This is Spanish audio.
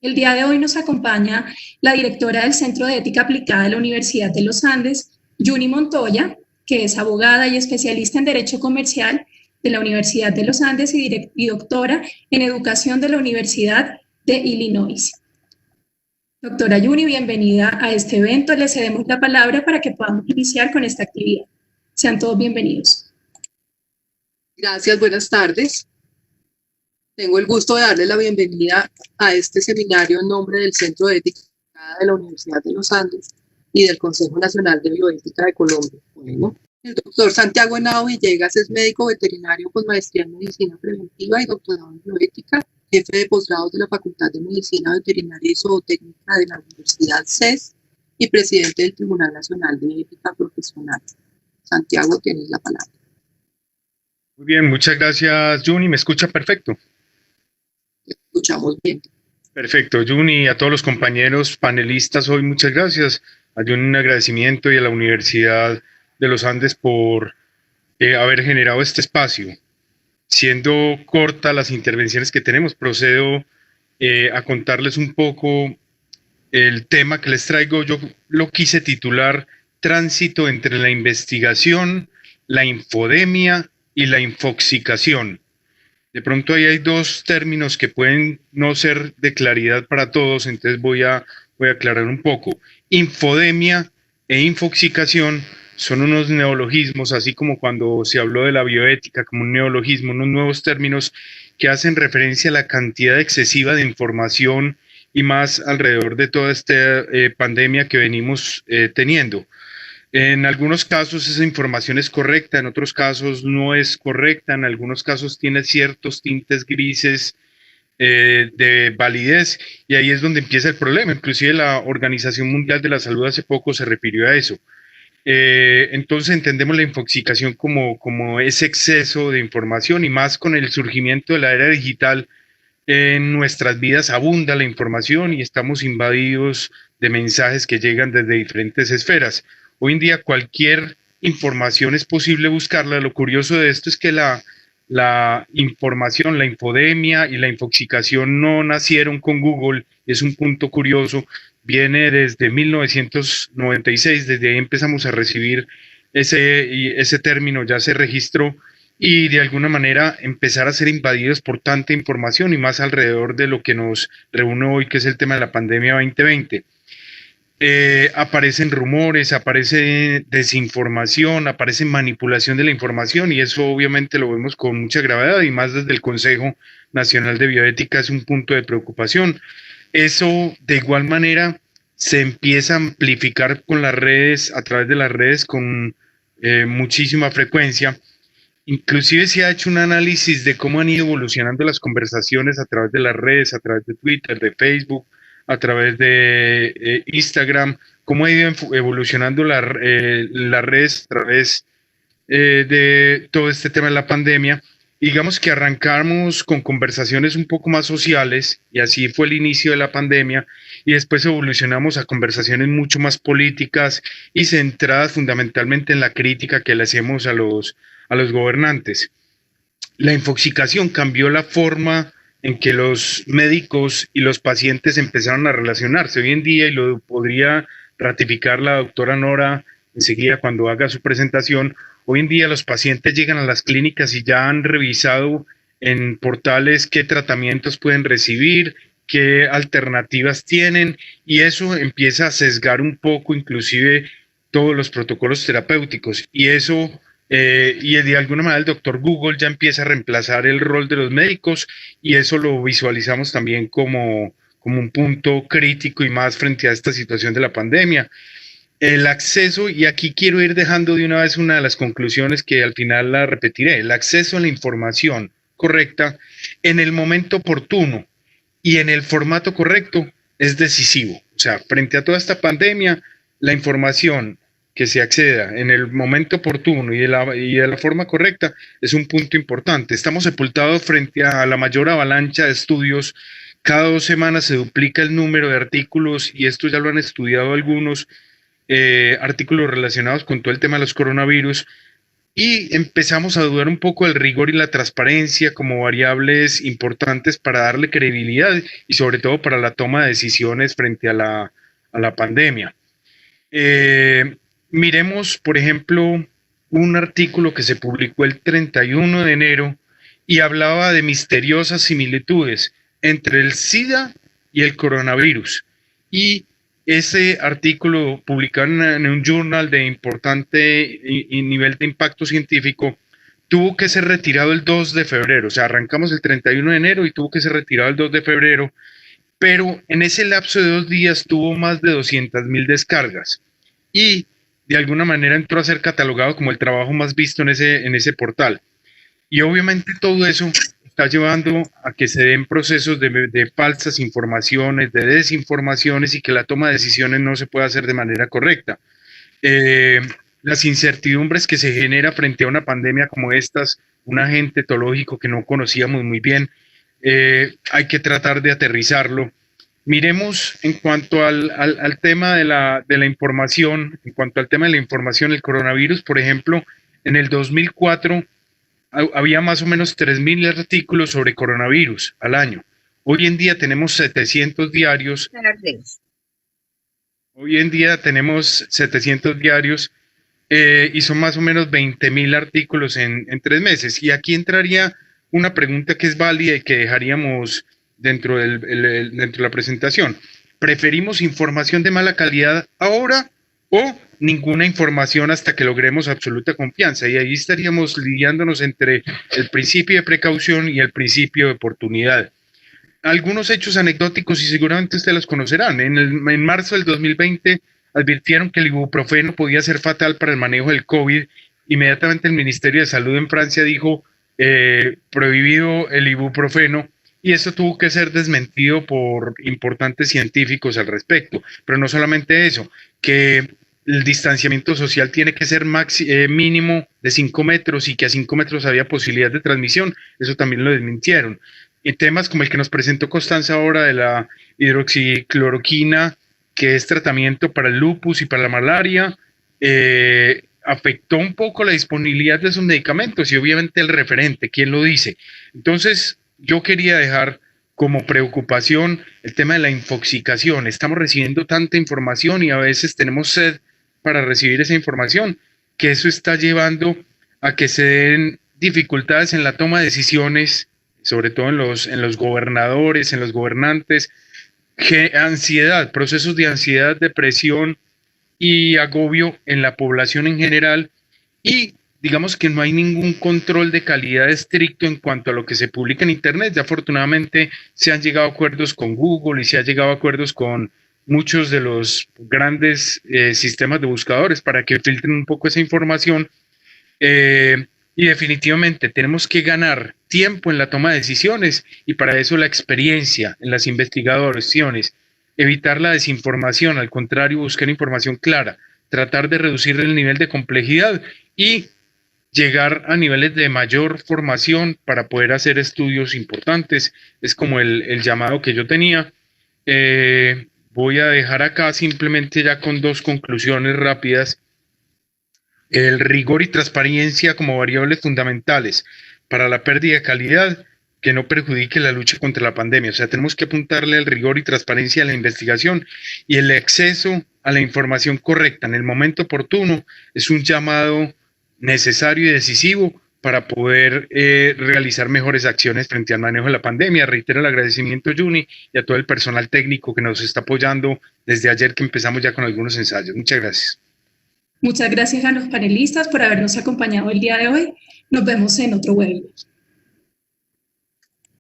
El día de hoy nos acompaña la directora del Centro de Ética Aplicada de la Universidad de los Andes, Yuni Montoya, que es abogada y especialista en Derecho Comercial de la Universidad de los Andes y doctora en Educación de la Universidad de Illinois. Doctora Yuni, bienvenida a este evento. Le cedemos la palabra para que podamos iniciar con esta actividad. Sean todos bienvenidos. Gracias, buenas tardes. Tengo el gusto de darle la bienvenida a este seminario en nombre del Centro de Ética de la Universidad de los Andes y del Consejo Nacional de Bioética de Colombia. Bueno, el doctor Santiago Henao Villegas es médico veterinario con maestría en Medicina Preventiva y doctorado en Bioética, jefe de posgrados de la Facultad de Medicina Veterinaria y Zootécnica de la Universidad CES y presidente del Tribunal Nacional de Ética Profesional. Santiago, tienes la palabra. Muy bien, muchas gracias, Juni. ¿Me escucha perfecto? Escuchamos bien. Perfecto, Juni, a todos los compañeros panelistas hoy, muchas gracias. A Juni un agradecimiento y a la Universidad de los Andes por haber generado este espacio. Siendo cortas las intervenciones que tenemos, procedo a contarles un poco el tema que les traigo. Yo lo quise titular Tránsito entre la investigación, la infodemia y la infoxicación. De pronto ahí hay dos términos que pueden no ser de claridad para todos, entonces voy a aclarar un poco. Infodemia e infoxicación son unos neologismos, así como cuando se habló de la bioética como un neologismo, unos nuevos términos que hacen referencia a la cantidad excesiva de información y más alrededor de toda esta pandemia que venimos teniendo. En algunos casos esa información es correcta, en otros casos no es correcta, en algunos casos tiene ciertos tintes grises de validez y ahí es donde empieza el problema. Inclusive la Organización Mundial de la Salud hace poco se refirió a eso. Entonces entendemos la infoxicación como ese exceso de información y más con el surgimiento de la era digital. En nuestras vidas abunda la información y estamos invadidos de mensajes que llegan desde diferentes esferas. Hoy en día cualquier información es posible buscarla. Lo curioso de esto es que la información, la infodemia y la infoxicación no nacieron con Google. Es un punto curioso. Viene desde 1996, desde ahí empezamos a recibir ese término, ya se registró y de alguna manera empezar a ser invadidos por tanta información y más alrededor de lo que nos reúne hoy, que es el tema de la pandemia 2020. Aparecen rumores, aparece desinformación, aparece manipulación de la información y eso obviamente lo vemos con mucha gravedad y más desde el Consejo Nacional de Bioética es un punto de preocupación. Eso de igual manera se empieza a amplificar con las redes, a través de las redes con muchísima frecuencia. Inclusive se ha hecho un análisis de cómo han ido evolucionando las conversaciones a través de las redes, a través de Twitter, de Facebook, a través de Instagram, cómo ha ido evolucionando las redes a través de todo este tema de la pandemia. Digamos que arrancamos con conversaciones un poco más sociales y así fue el inicio de la pandemia y después evolucionamos a conversaciones mucho más políticas y centradas fundamentalmente en la crítica que le hacemos a los gobernantes. La infoxicación cambió la forma en que los médicos y los pacientes empezaron a relacionarse. Hoy en día, y lo podría ratificar la doctora Nora enseguida cuando haga su presentación, hoy en día los pacientes llegan a las clínicas y ya han revisado en portales qué tratamientos pueden recibir, qué alternativas tienen, y eso empieza a sesgar un poco inclusive todos los protocolos terapéuticos, y eso y de alguna manera el doctor Google ya empieza a reemplazar el rol de los médicos y eso lo visualizamos también como un punto crítico y más frente a esta situación de la pandemia. El acceso, y aquí quiero ir dejando de una vez una de las conclusiones que al final la repetiré, el acceso a la información correcta en el momento oportuno y en el formato correcto es decisivo. O sea, frente a toda esta pandemia, la información que se acceda en el momento oportuno y de la forma correcta es un punto importante. Estamos sepultados frente a la mayor avalancha de estudios. Cada 2 semanas se duplica el número de artículos y esto ya lo han estudiado algunos artículos relacionados con todo el tema de los coronavirus. y empezamos a dudar un poco del rigor y la transparencia como variables importantes para darle credibilidad y sobre todo para la toma de decisiones frente a la pandemia. Miremos, por ejemplo, un artículo que se publicó el 31 de enero y hablaba de misteriosas similitudes entre el SIDA y el coronavirus. Y ese artículo publicado en un journal de importante nivel de impacto científico tuvo que ser retirado el 2 de febrero. O sea, arrancamos el 31 de enero y tuvo que ser retirado el 2 de febrero, pero en ese lapso de 2 días tuvo más de 200,000 descargas y de alguna manera entró a ser catalogado como el trabajo más visto en ese portal. Y obviamente todo eso está llevando a que se den procesos de falsas informaciones, de desinformaciones y que la toma de decisiones no se pueda hacer de manera correcta. Las incertidumbres que se genera frente a una pandemia como estas, un agente etológico que no conocíamos muy bien, hay que tratar de aterrizarlo. Miremos en cuanto al tema de la información, en cuanto al tema de la información, el coronavirus, por ejemplo, en el 2004 había más o menos 3,000 artículos sobre coronavirus al año. Hoy en día tenemos 700 diarios. Hoy en día tenemos 700 diarios y son más o menos 20,000 artículos en 3 meses. Y aquí entraría una pregunta que es válida y que dejaríamos dentro de la presentación. ¿Preferimos información de mala calidad ahora o ninguna información hasta que logremos absoluta confianza? Y ahí estaríamos lidiándonos entre el principio de precaución y el principio de oportunidad. Algunos hechos anecdóticos y seguramente ustedes los conocerán. En marzo del 2020 advirtieron que el ibuprofeno podía ser fatal para el manejo del COVID. Inmediatamente el Ministerio de Salud en Francia dijo prohibido el ibuprofeno, y esto tuvo que ser desmentido por importantes científicos al respecto. Pero no solamente eso, que el distanciamiento social tiene que ser mínimo de 5 metros y que a 5 metros había posibilidad de transmisión, eso también lo desmintieron. Y temas como el que nos presentó Constanza ahora de la hidroxicloroquina, que es tratamiento para el lupus y para la malaria, afectó un poco la disponibilidad de esos medicamentos y obviamente el referente, ¿quién lo dice? Entonces, yo quería dejar como preocupación el tema de la infoxicación. Estamos recibiendo tanta información y a veces tenemos sed para recibir esa información, que eso está llevando a que se den dificultades en la toma de decisiones, sobre todo en los gobernadores, en los gobernantes, ansiedad, procesos de ansiedad, depresión y agobio en la población en general, y digamos que no hay ningún control de calidad estricto en cuanto a lo que se publica en Internet. Ya afortunadamente se han llegado a acuerdos con Google y se han llegado a acuerdos con muchos de los grandes sistemas de buscadores para que filtren un poco esa información. Y definitivamente tenemos que ganar tiempo en la toma de decisiones y para eso la experiencia en las investigaciones, evitar la desinformación, al contrario, buscar información clara, tratar de reducir el nivel de complejidad y llegar a niveles de mayor formación para poder hacer estudios importantes. Es como el llamado que yo tenía. Voy a dejar acá simplemente ya con 2 conclusiones rápidas. El rigor y transparencia como variables fundamentales para la pérdida de calidad que no perjudique la lucha contra la pandemia. O sea, tenemos que apuntarle al rigor y transparencia a la investigación, y el acceso a la información correcta en el momento oportuno es un llamado necesario y decisivo para poder realizar mejores acciones frente al manejo de la pandemia. Reitero el agradecimiento, Juni, y a todo el personal técnico que nos está apoyando desde ayer que empezamos ya con algunos ensayos. Muchas gracias. Muchas gracias a los panelistas por habernos acompañado el día de hoy. Nos vemos en otro webinar.